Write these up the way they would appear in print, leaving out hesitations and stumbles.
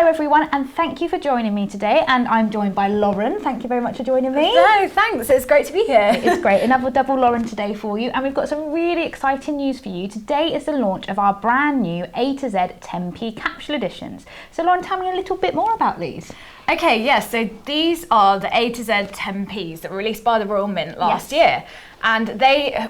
Hello everyone, and thank you for joining me today. And I'm joined by Lauren. Thank you very much for joining me. No, thanks. It's great to be here. It's great. Another double Lauren today for you. And we've got some really exciting news for you. Today is the launch of our brand new A to Z 10p capsule editions. So Lauren, tell me a little bit more about these. Okay, yes, so these are the A to Z 10p's that were released by the Royal Mint last year. And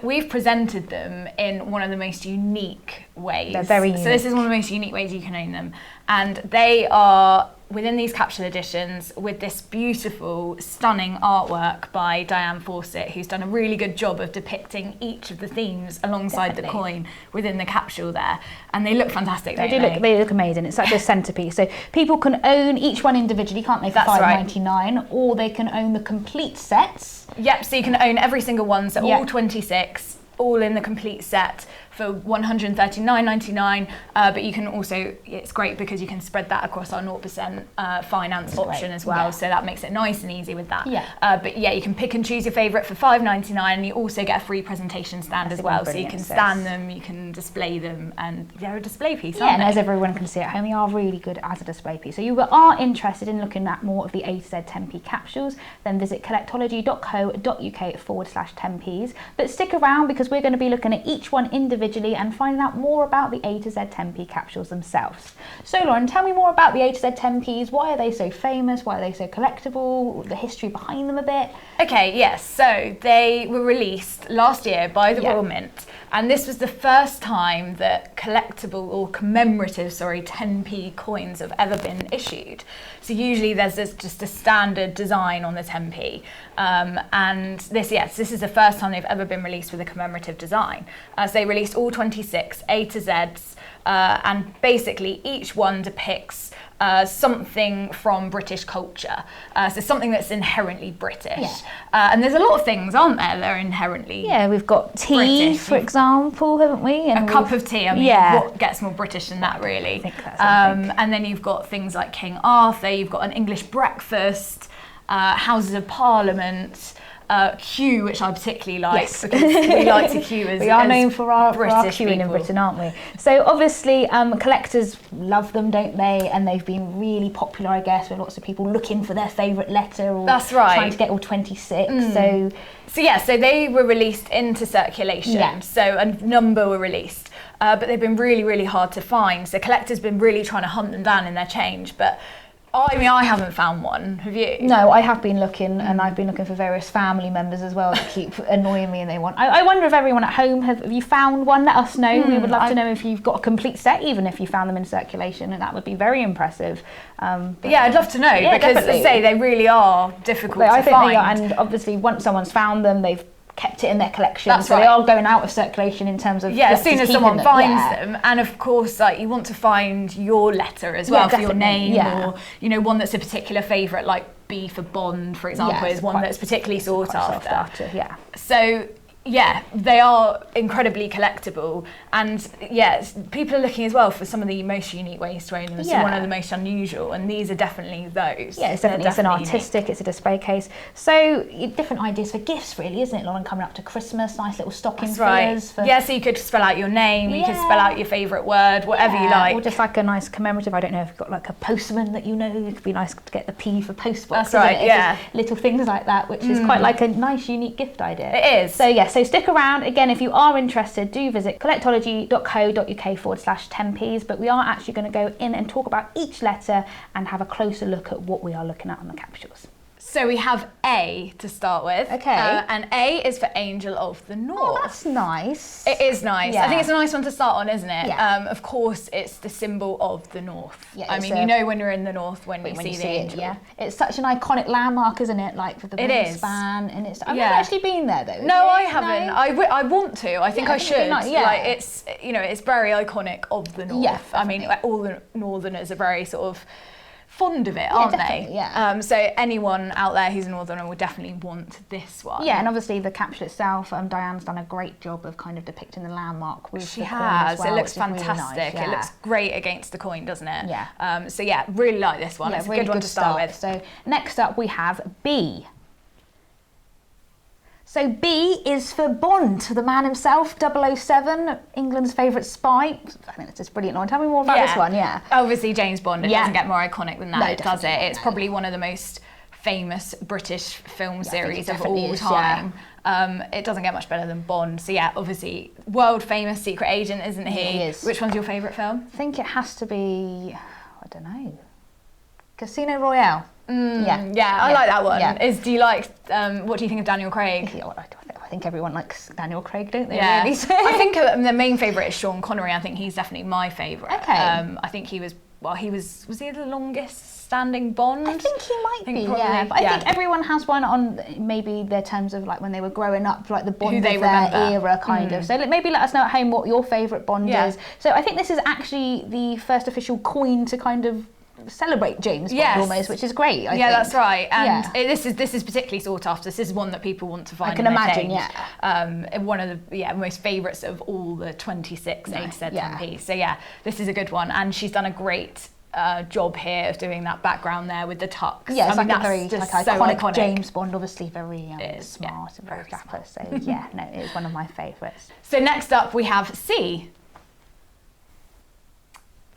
we've presented them in one of the most unique ways. They're very unique. So this is one of the most unique ways you can own them. And they are within these capsule editions with this beautiful, stunning artwork by Diane Fawcett, who's done a really good job of depicting each of the themes alongside the coin within the capsule there. And they look fantastic, don't they? They look amazing. It's such a centerpiece. So people can own each one individually, can't they, for $5.99, or they can own the complete sets. Yep, so you can own every single one, so all 26, all in the complete set for $139.99, but you can also, it's great because you can spread that across our 0% finance option as well, so that makes it nice and easy with that. But yeah, you can pick and choose your favourite for $5.99, and you also get a free presentation stand as well, so you can stand them, you can display them, and they're a display piece, aren't and they? as everyone can see at home, they are really good as a display piece. So you are interested in looking at more of the A to Z 10p capsules, then visit collectology.co.uk/10ps. But stick around because we're going to be looking at each one individually and finding out more about the A to Z 10p capsules themselves. So Lauren, tell me more about the A to Z 10ps. Why are they so famous? Why are they so collectible? The history behind them a bit. Okay, yes, so they were released last year by the Royal Mint, and this was the first time that collectible or commemorative, 10p coins have ever been issued. So usually there's just a standard design on the 10p, and this is the first time they've ever been released with a commemorative design. So they released all 26 A to Zs, and basically each one depicts something from British culture, so something that's inherently British. And there's a lot of things, aren't there, that are inherently we've got tea, British, for example, haven't we? And a cup of tea, I mean, what gets more British than that, really? I think that's and then you've got things like King Arthur, you've got an English breakfast, Houses of Parliament, queue, which I particularly like because we like to queue as we are known for our queuing in Britain, aren't we? So obviously collectors love them, don't they? And they've been really popular, I guess, with lots of people looking for their favourite letter or trying to get all 26. So they were released into circulation, so a number were released, but they've been really, really hard to find. So collectors been really trying to hunt them down in their change, but I haven't found one. Have you? No, I have been looking, and I've been looking for various family members as well that keep annoying me and they want. I wonder if everyone at home, have you found one? Let us know. We would love to know if you've got a complete set, even if you found them in circulation, and that would be very impressive. I'd love to know, because as I say, they really are difficult to find. I think they are, and obviously once someone's found them, they've kept it in their collection, so they are going out of circulation in terms of as soon as someone finds them. And of course, you want to find your letter as well for your name, or one that's a particular favourite, like B for Bond, for example, is one that's particularly sought after. So they are incredibly collectible, and people are looking as well for some of the most unique ways to own them. So one of the most unusual, and these are definitely those. It's an artistic, unique. It's a display case. So different ideas for gifts, really, isn't it, Lauren? Coming up to Christmas, nice little stocking fillers. So you could spell out your name, you could spell out your favourite word, whatever you like. Or just like a nice commemorative. I don't know if you've got like a postman that you know. It could be nice to get the P for postbox. Little things like that, which is quite like a nice, unique gift idea. It is. So stick around. Again, if you are interested, do visit collectology.co.uk/10ps, but we are actually going to go in and talk about each letter and have a closer look at what we are looking at on the capsules. So we have A to start with. Okay. And A is for Angel of the North. Oh, that's nice. It is nice. I think it's a nice one to start on, isn't it? Of course, it's the symbol of the North. I mean, you know when you're in the North when you see the angel. It's such an iconic landmark, isn't it? Like for the wingspan, and it's. I've never actually been there though. No, I haven't. No? I want to. I think I should. Nice. Like it's very iconic of the North. I mean, all the Northerners are very sort of fond of it, aren't they? So anyone out there who's a northerner will definitely want this one. And obviously the capsule itself, Diane's done a great job of kind of depicting the landmark with the coin as well, it looks fantastic. Really nice, It looks great against the coin, doesn't it? Really like this one. It's a good one to start with. So next up we have B. So B is for Bond, the man himself, 007, England's favourite spy. I think that's just brilliant. Tell me more about this one, Obviously, James Bond, it doesn't get more iconic than that, does it? It's not, probably one of the most famous British film series of all time. It doesn't get much better than Bond. So obviously, world famous secret agent, isn't he? He is. Which one's your favourite film? I think it has to be, I don't know, Casino Royale. I like that one. Do you like? What do you think of Daniel Craig? I think everyone likes Daniel Craig, don't they? Yeah. Really? I think the main favourite is Sean Connery. I think he's definitely my favourite. Okay. I think he was he the longest standing Bond? I think he might be. But I think everyone has one on maybe their terms of like when they were growing up, like the Bond of their era, kind of. So maybe let us know at home what your favourite Bond is. So I think this is actually the first official coin to kind of celebrate James Bond almost, which is great. I think. That's right. And this is particularly sought after. This is one that people want to find. I can imagine. One of the most favourites of all the 26 10p. So this is a good one, and she's done a great job here of doing that background there with the tux. Yeah, it's that's very just iconic James Bond, obviously very smart and very dapper. So it is one of my favourites. So next up we have C.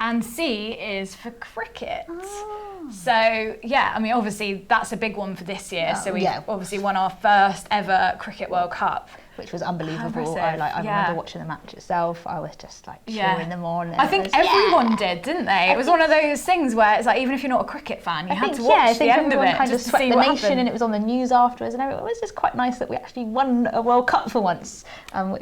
And C is for cricket. Oh. So, I mean, obviously, that's a big one for this year. So we obviously won our first ever Cricket World Cup. Which was unbelievable. I remember watching the match itself. I was just like cheering them on. I think everyone did, didn't they? It was one of those things where it's like, even if you're not a cricket fan, you had to watch the end of it kind of just to swept see the what nation happened. And it was on the news afterwards and everything. It was just quite nice that we actually won a World Cup for once,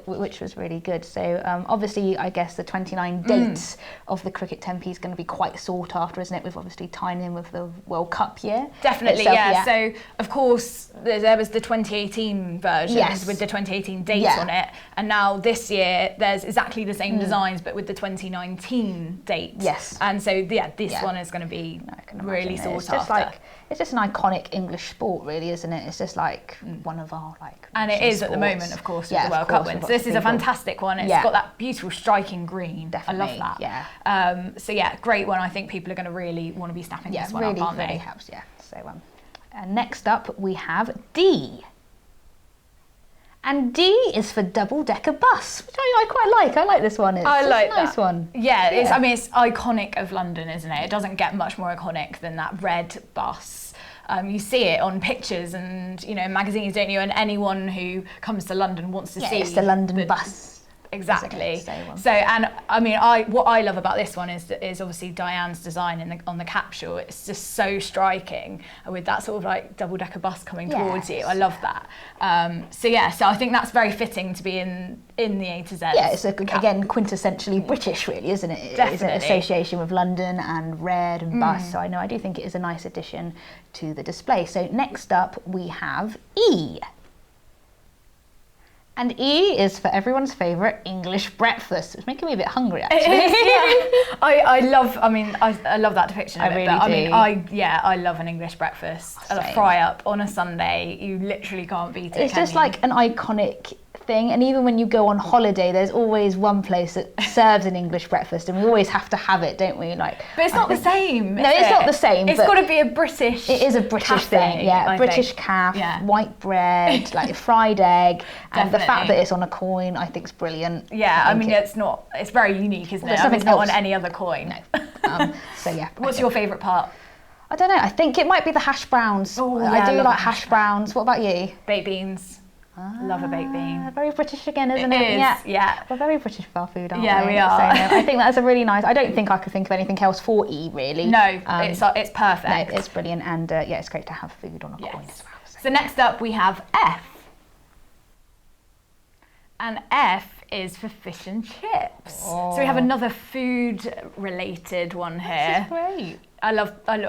which was really good. So obviously, I guess the 29 dates of the Cricket 10p is going to be quite sought after, isn't it? We've obviously tied in with the World Cup year. Definitely, So, of course, there was the 2018 version with the 2018 date on it. And now this year, there's exactly the same designs, but with the 2019 date. Yes. And so, this one is going to be really sought after. It's just an iconic English sport, really, isn't it? It's just like one of our And it is sports. At the moment, of course, with the World Cup win. So this is a fantastic one. It's got that beautiful striking green. Definitely. I love that. So great one. I think people are going to really want to be snapping this one up, aren't they? Really helps. So next up we have D. And D is for double-decker bus, which I quite like. I like this one. It's a nice one. Yeah, it's iconic of London, isn't it? It doesn't get much more iconic than that red bus. You see it on pictures and in magazines, don't you? And anyone who comes to London wants to see. It's the London bus. Exactly. So, and I mean, what I love about this one is obviously Diane's design on the capsule. It's just so striking with that sort of like double-decker bus coming towards you. I love that. So I think that's very fitting to be in the A to Z. Yeah, it's again quintessentially British, really, isn't it? It's an association with London and red and bus. So I do think it is a nice addition to the display. So next up we have E. And E is for everyone's favourite English breakfast. It's making me a bit hungry, actually. I love that depiction of it. I love an English breakfast. A fry up on a Sunday. You literally can't beat it. It's just like an iconic thing, and even when you go on holiday, there's always one place that serves an English breakfast, and we always have to have it, don't we? But it's not the same. No, it's not the same. It's got to be a British. It is a British thing, British calf, white bread, like fried egg, and the fact that it's on a coin, I think is brilliant. Yeah, it's very unique, isn't it? It's not on any other coin. No. What's your favourite part? I don't know. I think it might be the hash browns. I do like hash browns. What about you? Baked beans. Love a baked bean. Very British again, isn't it? Yeah. We're very British with our food, aren't we? Yeah, we are. So, I think that's a really nice. I don't think I could think of anything else for E, really. No, it's perfect. No, it's brilliant, and it's great to have food on a coin as well. So next up we have F. And F is for fish and chips. Oh. So we have another food-related one here. This is great. I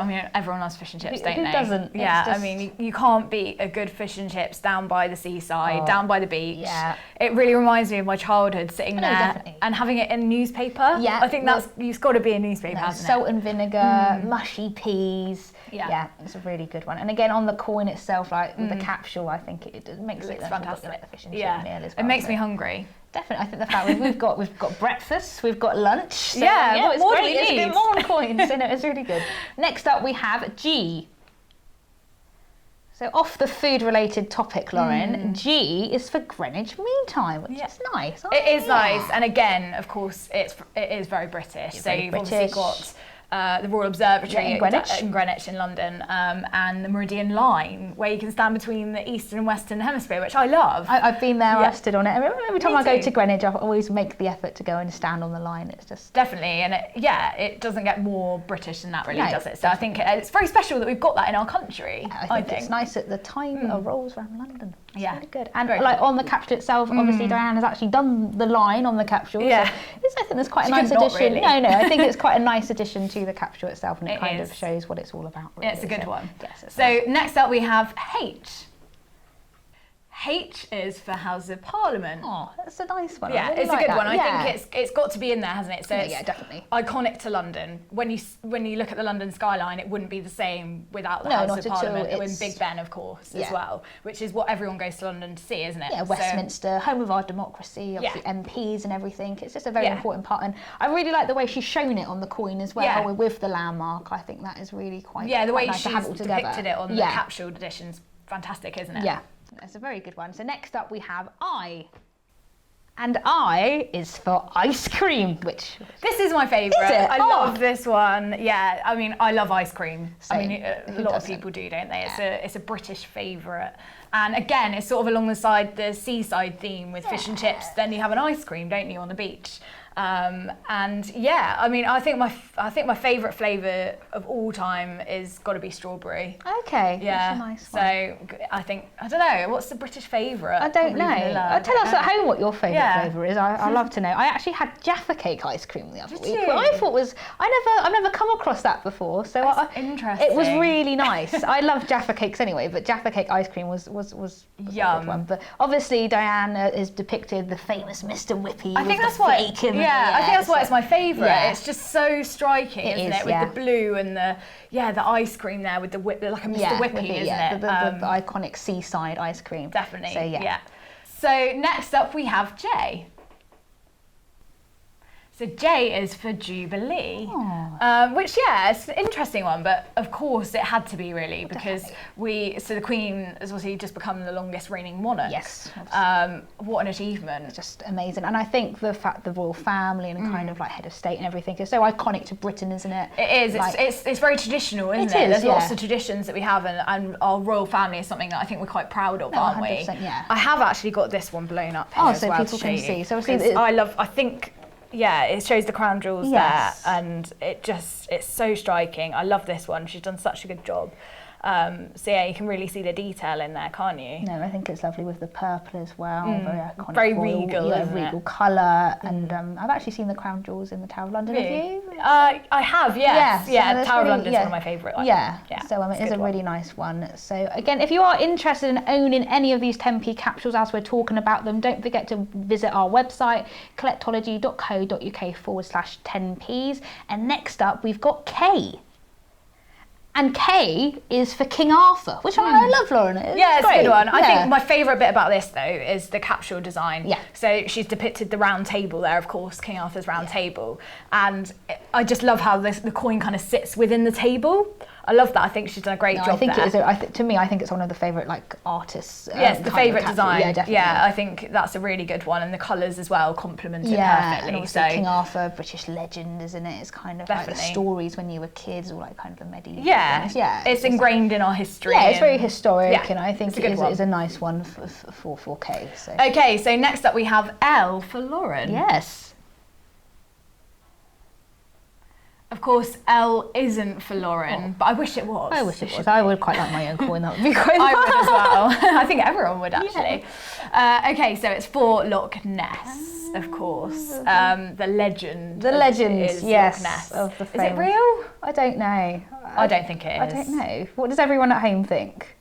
mean, everyone loves fish and chips, don't they? Who doesn't? Yeah, I mean, you can't beat a good fish and chips down by the seaside, down by the beach. Yeah. It really reminds me of my childhood, sitting there and having it in a newspaper. Yeah. I think you've got to be a newspaper, hasn't it? Salt and vinegar, mushy peas. Yeah, it's a really good one. And again, on the coin itself, like with the capsule, I think it makes it fantastic. Like the fish and chip meal as well. It makes me hungry. Definitely, I think the fact we've got breakfast, we've got lunch. So what more do we need? It's more on coins, so it's really good. Next up we have G. So off the food-related topic, Lauren, G is for Greenwich Mean Time, which is nice. It is nice, and again, of course, it is very British. So you've obviously got the Royal Observatory in Greenwich in London, and the Meridian Line, where you can stand between the Eastern and Western Hemisphere, which I love. I've been there, I've stood on it. Every time I go to Greenwich, I always make the effort to go and stand on the line. It's just... Definitely, and it doesn't get more British than that, really, does it? So I think it's very special that we've got that in our country. I think it's nice at the time it rolls around London. It's really good. And on the capsule itself, obviously Diane has actually done the line on the capsule. Yeah. So I think there's quite a nice addition. Really. No, I think it's quite a nice addition to the capsule itself, and it kind of shows what it's all about. Really. It's a good one. Yes, so next up we have H. H is for House of Parliament. Oh, that's a nice one. Yeah, it's a good one. I think it's got to be in there, hasn't it? So yeah, definitely. Iconic to London. When you look at the London skyline, it wouldn't be the same without the House of Parliament. And Big Ben, of course, as well, which is what everyone goes to London to see, isn't it? Yeah, Westminster, home of our democracy, obviously MPs and everything. It's just a very important part, and I really like the way she's shown it on the coin as well, with the landmark. I think that is really quite the way nice she's depicted it on the capsule edition's fantastic, isn't it? Yeah. That's a very good one. So next up we have I. And I is for ice cream, which... This is my favourite. Is it? I love this one. Yeah, I mean, I love ice cream. Same. I mean, a lot of people do, don't they? It's a British favourite. And again, it's sort of along the seaside theme with fish and chips. Then you have an ice cream, don't you, on the beach? And yeah, I mean, I think my favourite flavour of all time is got to be strawberry. Okay, yeah, that's a nice one. So I don't know, what's the British favourite? I don't know. Tell us at home what your favourite flavour is. I love to know. I actually had Jaffa cake ice cream the other week. What I thought was I've never come across that before. So interesting. It was really nice. I love Jaffa cakes anyway, but Jaffa cake ice cream was yum. A good one. But obviously Diane is depicted the famous Mr. Whippy. I think that's why. I think that's why it's my favourite. Yeah. It's just so striking, isn't it? With the blue and the ice cream there with the whip, like a Mr. Whippy, isn't it? The iconic seaside ice cream. Definitely. So yeah. So next up we have J. So J is for Jubilee, which it's an interesting one, but of course it had to be really because the Queen has obviously just become the longest reigning monarch. Yes. What an achievement. It's just amazing. And I think the fact the royal family and kind of like head of state and everything is so iconic to Britain, isn't it? It is. It's very traditional, isn't it? There's lots of traditions that we have, and our royal family is something that I think we're quite proud of, aren't we? Yeah. I have actually got this one blown up here as well people can see. So it shows the crown jewels there, and it's so striking. I love this one. She's done such a good job. So you can really see the detail in there, can't you? No, I think it's lovely with the purple as well. Very iconic. Very regal, regal colour. And I've actually seen the crown jewels in the Tower of London. Have you? I have, yes. Yeah, the Tower of London is one of my favourite. Yeah. So it is a really nice one. So again, if you are interested in owning any of these 10p capsules as we're talking about them, don't forget to visit our website, collectology.co.uk/10ps. And next up, we've got K. And K is for King Arthur, which I love, Lauren. It's a good one. I think my favourite bit about this, though, is the capsule design. Yeah. So she's depicted the round table there, of course, King Arthur's round table. And I just love how the coin kind of sits within the table. I love that. I think she's done a great job there. To me, I think it's one of the favourite artists. Yes, the favourite design. Yeah, definitely. Yeah, I think that's a really good one, and the colours as well complement it perfectly. And also King Arthur, British legend, isn't it? It's kind of like the stories when you were kids, or like kind of the medieval. Yeah, it's ingrained in our history. Yeah, it's very historic, and I think it is a nice one for K. So. Okay, so next up we have L for Lauren. Yes. Of course, L isn't for Lauren, but I wish it was. I wish it was. I would quite like my own coin. That would be quite I would as well. I think everyone would, actually. Yeah. Okay, so it's for Loch Ness, of course. The legend. The legend, is yes. Loch Ness. Of the Is it real? I don't know. I don't think it is. I don't know. What does everyone at home think?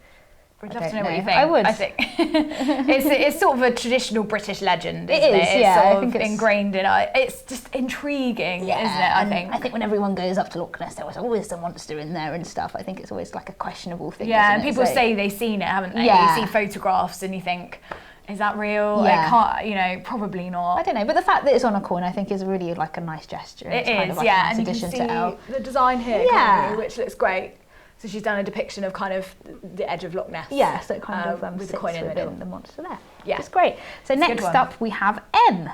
We'd love to know what you think. I would. I think it's sort of a traditional British legend, isn't it? It's sort of ingrained in it. It's just intriguing, isn't it? I think when everyone goes up to Loch Ness, there was always a monster in there and stuff. I think it's always like a questionable thing. Yeah, and people say they've seen it, haven't they? Yeah. You see photographs and you think, is that real? Yeah. It can't, probably not. I don't know, but the fact that it's on a coin, I think, is really like a nice gesture. It is, kind of like and a nice you can addition see to L. the design here, can't you? Which looks great. So she's done a depiction of kind of the edge of Loch Ness. Yeah, so it kind of with sits the coin in the middle. within the monster there. Yeah. It's great. So It's a next good one. up we have M.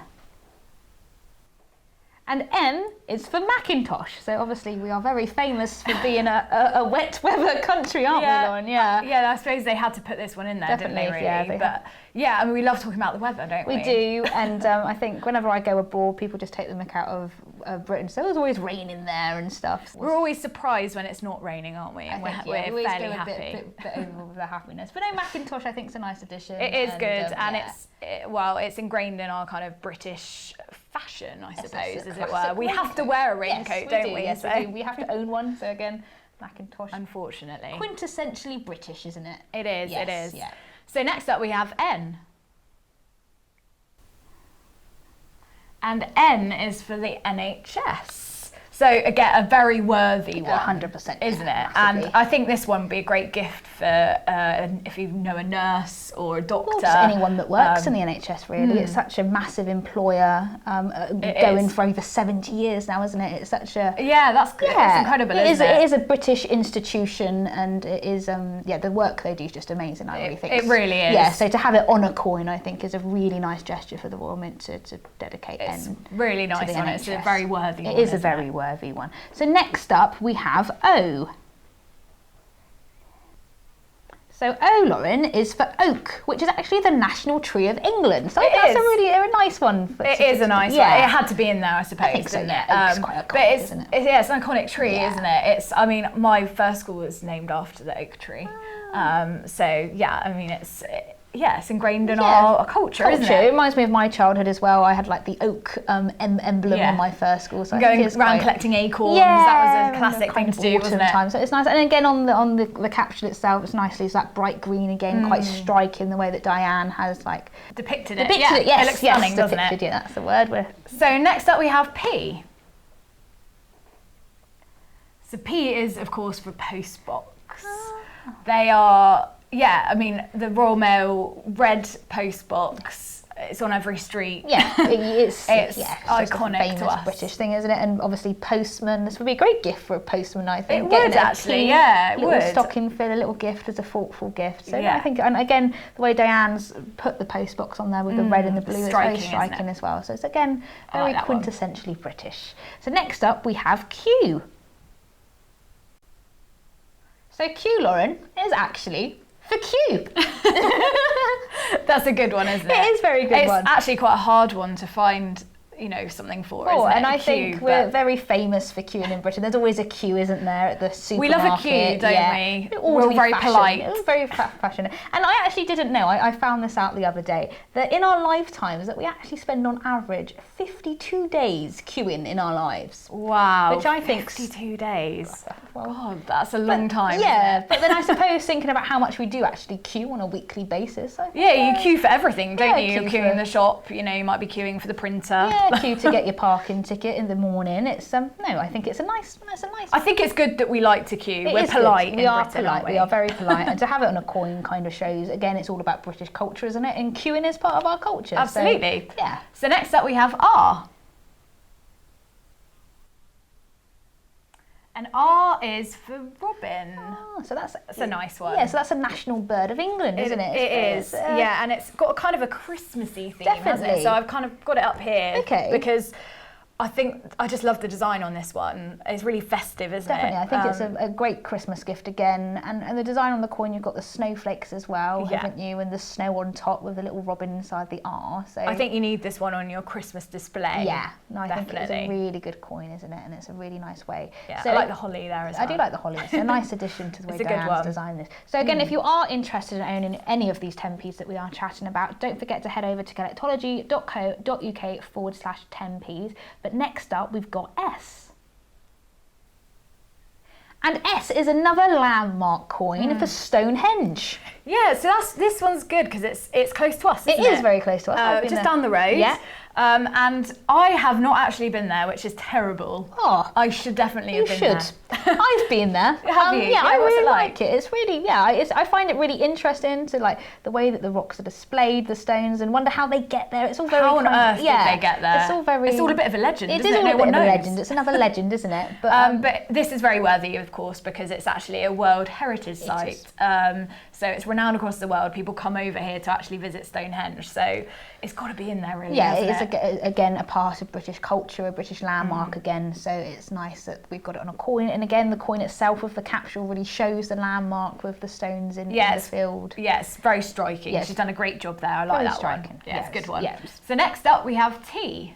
And M is for Macintosh. So obviously we are very famous for being a wet weather country, aren't we, Lauren? Yeah. Yeah, I suppose they had to put this one in there, Definitely, didn't they, really? yeah, But yeah, I mean, we love talking about the weather, don't we? We do, and I think whenever I go abroad, people just take the mick out of Britain. So there's always raining there and stuff. We're always surprised when it's not raining, aren't we? And I think, we're always fairly go a happy. bit over with the happiness. But no, Macintosh I think is a nice addition. It is good, and yeah. it's ingrained in our kind of British fashion, I suppose, as it were. classic We have to wear a raincoat, don't we? Yes, we do. We have to own one. So again, Macintosh. Unfortunately. Quintessentially British, isn't it? It is, Yes, it is. yeah. So next up we have N. And N is for the NHS. So again, a very worthy one, 100%, isn't it? massively. And I think this one would be a great gift for if you know a nurse or a doctor. Or just anyone that works in the NHS, really. It's such a massive employer, going for over 70 years now, isn't it? It's such a... Yeah, that's good. It's incredible, isn't it? It is a British institution, and it is, the work they do is just amazing, I really think. It really is. Yeah, so to have it on a coin, I think, is a really nice gesture for the Royal Mint to dedicate It's N really nice to the on NHS. it. It's a very worthy one. It is a very worthy one. So next up we have O. So O, Lauren, is for oak, which is actually the national tree of England. So I think that's a nice one. It is a nice one. It had to be in there, I suppose. I think so, didn't yeah. it? Oak's quite iconic, but it's isn't it? it's an iconic tree, isn't it? I mean, my first school was named after the oak tree. So yeah, I mean, it's ingrained in our culture, isn't it? It reminds me of my childhood as well. I had like the oak emblem on my first school. So going around collecting acorns, that was a classic thing to do, wasn't it? Time. So it's nice. And again, on the capsule itself, it's nicely, it's that bright green again, quite striking the way that Diane has like depicted it. Yes, it looks stunning, doesn't it? Yeah, that's the word. So next up we have P. So P is, of course, for postbox. They are... Yeah, I mean, the Royal Mail red postbox, it's on every street. Yeah, it's iconic famous to us. British thing, isn't it? And obviously postman, this would be a great gift for a postman, I think. It would actually, yeah, it would. A little stocking fill, a little gift as a thoughtful gift. So yeah. I think, and again, the way Diane's put the postbox on there with the red and the blue is very striking as well. So it's again, very quintessentially British. So next up we have Q. So Q, Lauren, is actually for Q. That's a good one, isn't it? It is a very good one. It's actually quite a hard one to find, something for, isn't it? And I think we're very famous for queuing in Britain. There's always a queue, isn't there, at the supermarket? We love a queue, don't we? We're very polite. It was very passionate. And I actually didn't know, I found this out the other day, that in our lifetimes that we actually spend on average 52 days queuing in our lives. Wow. Which I think... 52 days. Well, God, that's a long time, yeah, isn't it? but then I suppose thinking about how much we do actually queue on a weekly basis. I think, you queue for everything, don't you? You're queue queuing in the shop, you might be queuing for the printer. Yeah, queue to get your parking ticket in the morning. It's no, I think it's a nice. I think it's good that we like to queue. We're polite in We are Britain, polite. aren't we? We are very polite, and to have it on a coin kind of shows. Again, it's all about British culture, isn't it? And queuing is part of our culture. Absolutely. So, yeah. So next up we have R. And R is for robin. Oh, so that's a nice one. Yeah, so that's a national bird of England, isn't it? It is. Yeah, and it's got a kind of a Christmassy theme, hasn't it? So I've kind of got it up here. Okay. Because I just love the design on this one. It's really festive, isn't it? Definitely, I think it's a great Christmas gift again. And the design on the coin, you've got the snowflakes as well, haven't you? And the snow on top with the little robin inside the R. So I think you need this one on your Christmas display. Yeah, no, I think it's a really good coin, isn't it? And it's a really nice way. Yeah, so, I like the holly there as well. I do like the holly. It's a nice addition to the way Diane's designed this. So again, if you are interested in owning any of these 10p's that we are chatting about, don't forget to head over to collectology.co.uk/10p's. But next up, we've got S. And S is another landmark coin for Stonehenge. Yeah, so this one's good because it's close to us, isn't it? It is very close to us. Just down the road. Yeah. And I have not actually been there, which is terrible. Oh, I should definitely have been there. You should. I've been there. Have you? Yeah, I what's really it like it. It's really, I find it really interesting to like the way that the rocks are displayed, the stones, and wonder how they get there. It's all very How on earth did they get there? It's all very. It's all a bit of a legend. It isn't is it? all No a bit one of a knows. legend. It's another legend, isn't it? But this is very worthy, of course, because it's actually a World Heritage Site. So it's renowned across the world. People come over here to actually visit Stonehenge. So it's got to be in there, really. Yeah, it is again a part of British culture, a British landmark again. So it's nice that we've got it on a coin. And again, the coin itself of the capsule really shows the landmark with the stones in the field. Yes, very striking. Yes. She's done a great job there. I like very that striking. One. Yeah, it's a good one. Yes. So next up we have tea.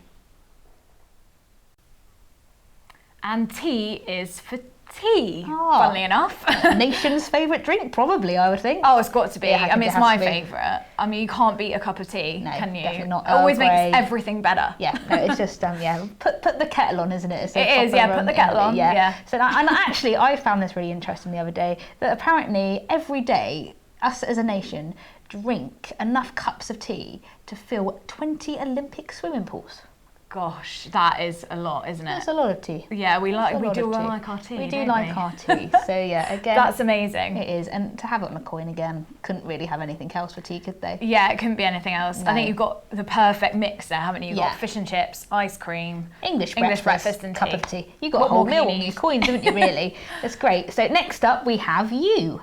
And tea is for tea, funnily enough. Nation's favourite drink, probably, I would think. Oh, it's got to be. I mean, it's my favourite. I mean, you can't beat a cup of tea, can you? Definitely not. It always makes everything better. Yeah, no, it's just, put the kettle on, isn't it? It is, put the kettle on. Yeah. So, and actually, I found this really interesting the other day, that apparently every day, us as a nation drink enough cups of tea to fill 20 Olympic swimming pools. Gosh, that is a lot, isn't it? That's a lot of tea. Yeah, we do like our tea. We do like our tea. So yeah, again, that's amazing. It is, and to have it on a coin again, couldn't really have anything else for tea, could they? Yeah, it couldn't be anything else. No. I think you've got the perfect mix there, haven't you? You've got fish and chips, ice cream, English breakfast and cup of tea. You got a whole meal on your coins, haven't you? Really, that's great. So next up, we have you.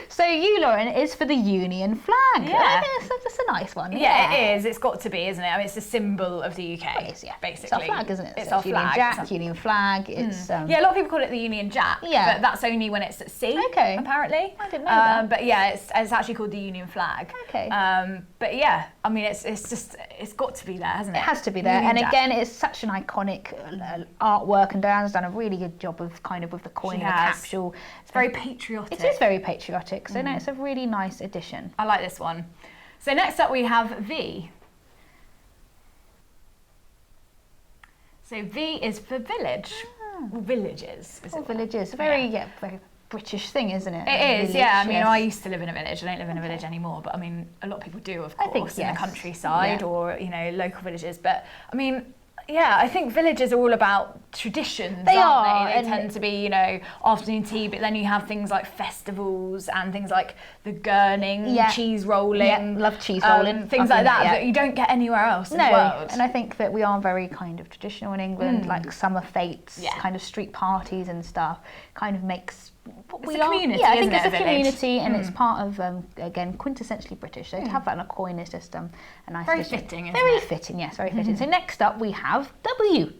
So you, Lauren, is for the Union flag. Yeah. That's a nice one. Yeah, it is. It's got to be, isn't it? I mean, it's a symbol of the UK, basically. It's our flag, isn't it? It's so our Union flag. Jack, Union flag. It's yeah, a lot of people call it the Union Jack, but that's only when it's at sea, apparently. I didn't know that. But yeah, it's actually called the Union flag. Okay. But yeah, I mean, it's got to be there, hasn't it? It has to be there. Union and Jack. Again, it's such an iconic artwork, and Diana's done a really good job of with the coin and the capsule. It's very patriotic. It is very patriotic. So no, it's a really nice addition. I like this one. So next up we have V. So V is for village. Or villages. Villages. Very British thing, isn't it? It is, yeah. I mean, I used to live in a village. I don't live in a village anymore, but I mean, a lot of people do, of course, in the countryside or, local villages. But I mean, yeah, I think villages are all about traditions, aren't they? They tend to be, afternoon tea, but then you have things like festivals and things like the gurning, cheese rolling. Yeah, love cheese rolling. Things like that you don't get anywhere else in the world. And I think that we are very kind of traditional in England, like summer fetes, kind of street parties and stuff, kind of makes what we are. Community, I think it's a community, and it's part of again quintessentially British. So to have that on a coin is just a nice. Very fitting, isn't very it? fitting, yes, very fitting. So next up we have W.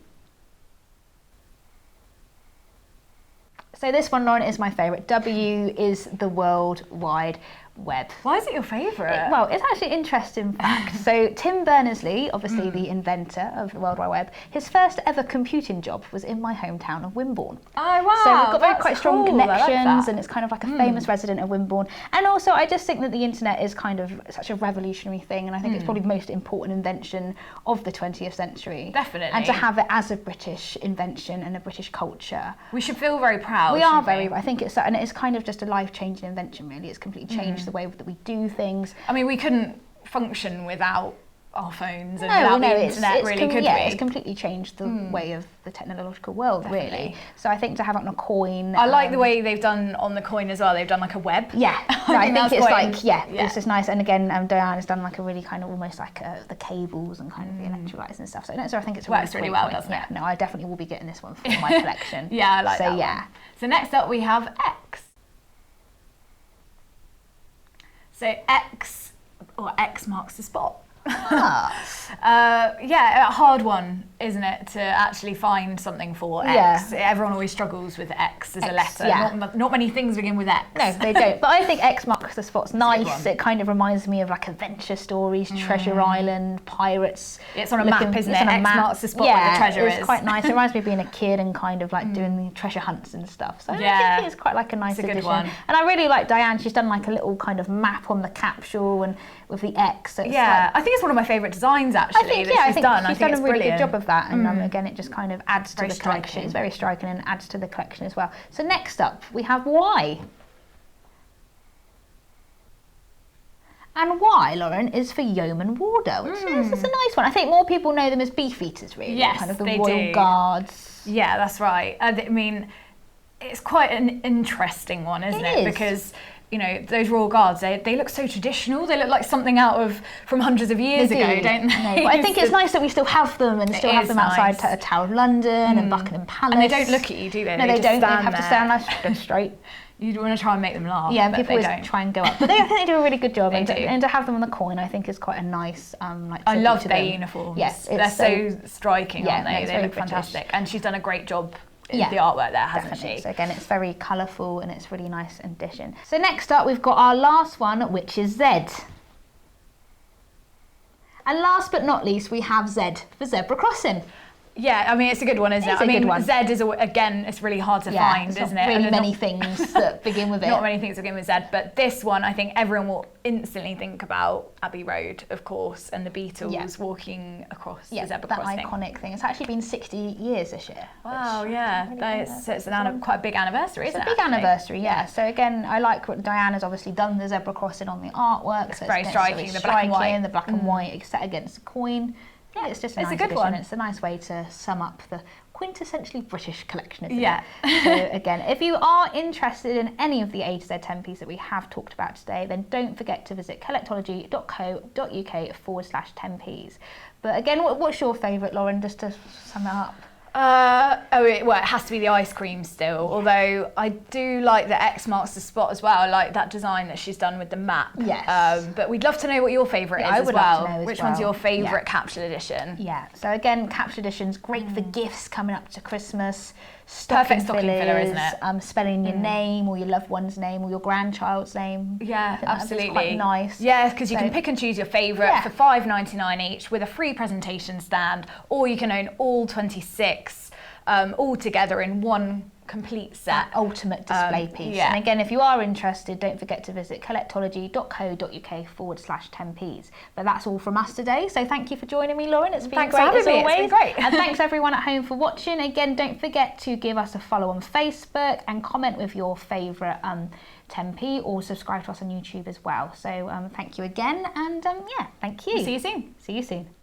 So this one, Lauren, is my favourite. W is the World Wide Web. Why is it your favourite? Well, it's actually an interesting fact. So Tim Berners-Lee, obviously the inventor of the World Wide Web, his first ever computing job was in my hometown of Wimborne. Oh, wow. So we've got quite strong connections, like and it's kind of like a famous resident of Wimborne. And also, I just think that the internet is kind of such a revolutionary thing, and I think it's probably the most important invention of the 20th century. Definitely. And to have it as a British invention and a British culture. We should feel very proud. We are very, I think it's, and it's kind of just a life-changing invention, really. It's completely changed the way that we do things. I mean, we couldn't function without our phones and without the internet, really, could we? It's completely changed the way of the technological world, really. So I think to have it on a coin. I like the way they've done on the coin as well. They've done like a web. Yeah, no, I think it's like, it's just nice. And again, Diana's done like a really kind of almost like the cables and kind of the electrolytes and stuff. So I think it's works really well, doesn't it? No, I definitely will be getting this one for my collection. Yeah, I like that. So yeah. So next up we have X. So X marks the spot. Yeah, a hard one, isn't it, to actually find something for X. Everyone always struggles with X as a letter. Not many things begin with X. No, they don't. But I think X marks the spot's nice. It kind of reminds me of like adventure stories, Treasure Island, pirates. It's on a map, isn't it? X marks the spot where the treasure is. It's quite nice. It reminds me of being a kid and kind of like doing the treasure hunts and stuff. So I think it's quite like a nice addition. One. And I really like Diane. She's done like a little kind of map on the capsule and with the X. So I think it's one of my favourite designs actually. I think she's done a really brilliant. good job of that, and again, it just kind of adds to the collection. It's very striking and adds to the collection as well. So next up, we have Y. And Y, Lauren, is for Yeoman Warder, which is a nice one. I think more people know them as Beefeaters, really. Yes, kind of the they Royal do. Guards. Yeah, that's right. I mean, it's quite an interesting one, isn't it? Because, you know, those Royal Guards, they look so traditional. They look like something from hundreds of years ago, don't they? But I think it's nice that we still have them and still have them outside Tower of London and Buckingham Palace. And they don't look at you, do they? No, they don't. They have to stand nice, go straight. You'd want to try and make them laugh. Yeah, and people always try and go up. But I think they do a really good job. And to have them on the coin, I think, is quite a nice I love their uniforms. Yes, they're so striking, aren't they? They look fantastic. And she's done a great job in the artwork there, hasn't she? So again, it's very colourful and it's really nice addition. So next up, we've got our last one, which is Z. And last but not least, we have Z for zebra crossing. Yeah, I mean, it's a good one, isn't it? I mean, Z is, again, it's really hard to find, isn't it? Really many things that begin with it. Not many things that begin with Z, but this one, I think everyone will instantly think about Abbey Road, of course, and the Beatles walking across the zebra crossing. That iconic thing. It's actually been 60 years this year. Wow, yeah. So it's quite a big anniversary, isn't it? It's a big anniversary, yeah. So again, I like what Diana's obviously done the zebra crossing on the artwork. It's very striking, the black and white. The black and white set against the coin. Yeah, it's just a nice addition. It's a nice way to sum up the quintessentially British collection, isn't it? So again, if you are interested in any of the A to Z 10Ps that we have talked about today, then don't forget to visit collectology.co.uk/10Ps. But again, what's your favourite, Lauren, just to sum it up? It has to be the ice cream still, although I do like the X marks the spot as well. I like that design that she's done with the map. Yes. But we'd love to know what your favourite is as well. Love to know Which one's your favourite capsule edition? Yeah, so again, capsule edition's great for gifts coming up to Christmas. Perfect stocking filler, isn't it? Spelling your name or your loved one's name or your grandchild's name. Yeah, absolutely. That's quite nice. Yeah, because you can pick and choose your favourite for $5.99 each with a free presentation stand, or you can own all 26 all together in one complete set. That ultimate display piece. And again, if you are interested, don't forget to visit collectology.co.uk/10Ps. But that's all from us today. So thank you for joining me, Lauren. It's been great as always. It's been great. And thanks everyone at home for watching. Again, don't forget to give us a follow on Facebook and comment with your favourite 10P, or subscribe to us on YouTube as well. So thank you again, and thank you. See you soon. See you soon.